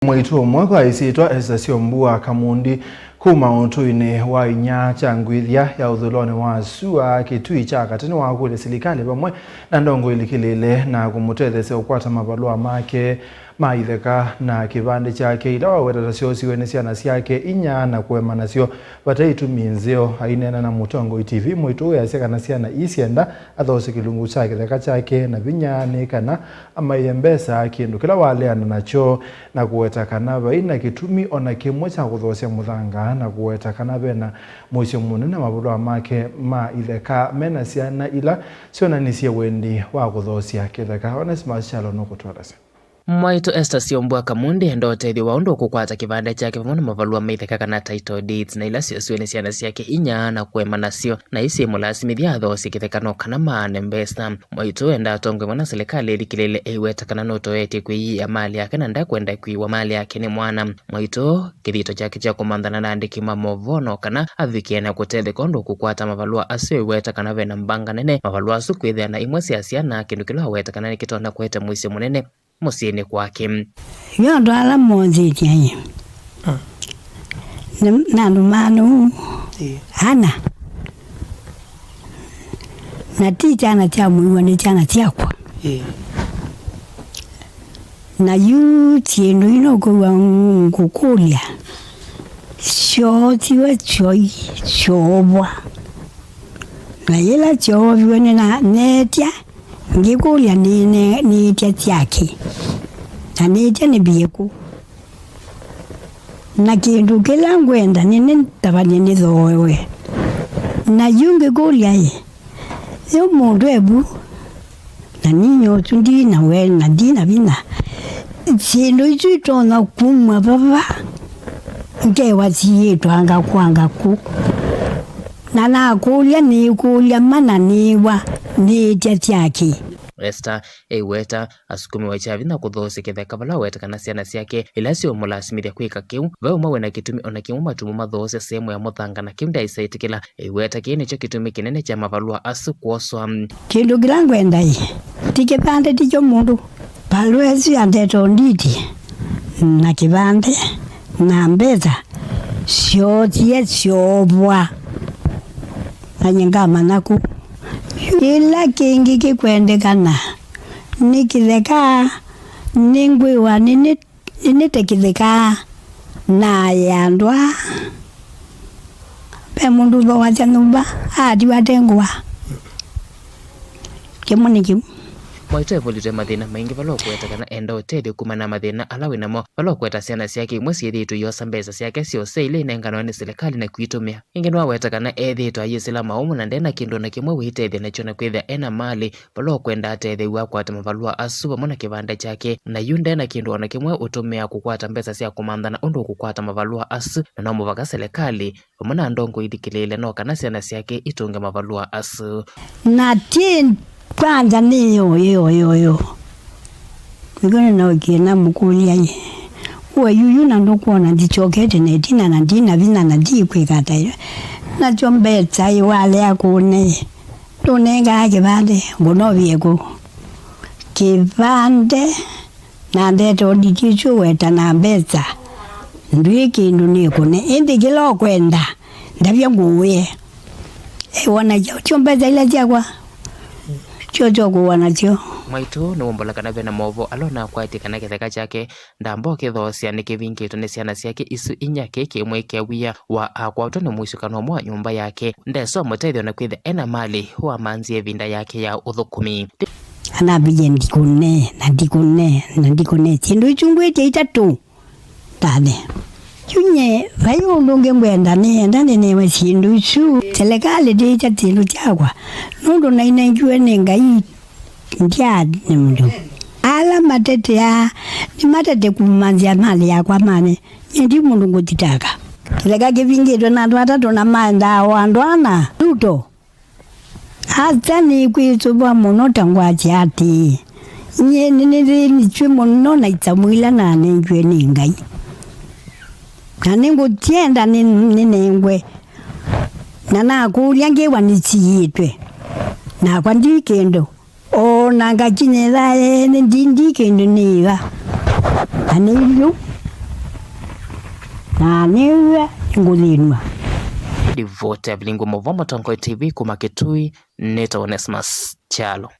Mwitu mwaka isitwa Esther Mbua Kamundi kuma utuine wa inya changwithia ya uthulone wa sua kitui cha katini wa kule silikali bamwe na ndongo ilikilile na kumutethese ukwata mabalua make maitheka na kibande chake ila waweta siosi wenesiana siake inya na kuema nasio bataitumizeo ainena na mutongo TV mwitu ya siaka nasiana isienda athose kilungu chake theka chake na vinyane kana amayembesa kindu kila waleana nacho na kuweta kanaba ina kitumi ona kimwe cha kuthosia muthanga na kuweta kanaba na mwisho munene mabulwa make maitheka mena siana ila siona nisie wendi wa kuthosia kitheka Onesmus Chalo no kutwarasa Mwitu Esther Mbua Kamundi ndo tethi waundu kukwata kibande chake pamoja mavalua maitheka kana title deeds na ila sio siana siake inya na kuema nasio na isi mulasimidia thosi kithekano kana maane mbesa Mwitu enda tongwe mwana serikali ilikilele eiweta kana noto eti kuiya mali yake na nda kwenda kuiwa mali yake ni mwana Mwitu kithito chake cha kumandana na andiki mamovono kana avikiena kutethe kondo kukwata mavalua asio iweta kana vena mbanga nene mavalua su kwithia na imwe siasia na kindu kila weta kana nikitonda kweta mwisi munene musieni kwake yondo ala monzi tianye na numanu hana na ti chana cha muiwa ni chana chakwa na yu tiendo ino kwa ngukulia shotiwe choi chobwa na yela chobiwe na netia ngikulia ni tia tiake na netia ni bieku na kindu kila ngwenda nini tabani ni thoewe na yunge kulia yo mundu ebu na ninyo tundi na we na dina bina sindu icho na kumwa baba nke wasiye twanga kwanga ku na kulia ni kulia mana niwa ni tiake Esther eiweta asukumi wa chavi na kuthosi kitheka bala weta kana siana siake ila sio mulasimiria kwika kiu vao mawe na kitumi ona kimu matumu mathose sehemu ya muthanga na kimda isaitikila eiweta kini cho kitumi kinene cha mavalua asu kuoswa kindu kilangu endai tikipande ticho mundu palwezi andeto nditi na kibande na mbeza shotie shobwa na nyingama naku ila kingi kikwendekana nikitheka ningwiwa ninitekitheka na yandwa pe mundu tho wacha nyumba ati watengwa kimunikimu Mwitu evolute mathina maingi valo kweta kana enda otedi kumana mathina alawe namo valo kweta siana siake imwe siethitu yosa mbesa siake siose ile inengano ni serikali na kuitumia ingi nwa weta kana ethitu ayisila maumu na ndena kindu na kimwe witethia nacho na kwithia ena mali valo kwenda atethi wa kwata mavalua asuba mona kibanda chake na yunda na kindu na kimwe utumia kukwata mbesa sia kumandana undu kukwata mavalua asu na no muvaka serikali mona ndongo idikilele no kana siana siake itunge mavalua asu na tin kwanza ni yo ngone na ukina mukulia ye uwe yuyu na ndokuona ndichokete netina na ndina vina na ndikwekata na chombetsa iwale akune tunenga kibande ngonovyeko kibande na ndeto ndikicho weta na mbetsa ndwiki nduniko ne indi kilo kwenda ndavya nguwe wana chombetsa ila chakwa chocho kuwanacho Mwitu ni wombola kana vena movo alona kwaiti kana kitheka chake ndambo kithosia ni kivingitu ni siana siake isu inya keke mwe kiawia wa akwauto ni mwisukano mwa nyumba yake ndeso mutethio na kwitha ena mali huwa manzie vinda yake ya uthukumi anabije ndikune chindu ichungwete itatu tane chunye vayo ndonge mwenda newe chindu ichu serikali ndicha tindu chakwa nundu na inenjue nengai ndiad ni mndu ala matete ya ni matete kumanzia mali yakwa mane ndi mundu ngotitaka kilega kivingitwe na watatu na manda wandwana tuto hata ni kwitubwa muno tangwa chati nye ni chwe muno na itsamwila na nenjue nengai na ningu tienda nengwe na kulia ngewa nichiyitwe na kwa ndikendo o nanga kinyela ndindikendo niga anilu na niwe ngulinwa Devote Avilingo Movomo Tongo TV kuma Kitui Neta Onesmus Chalo.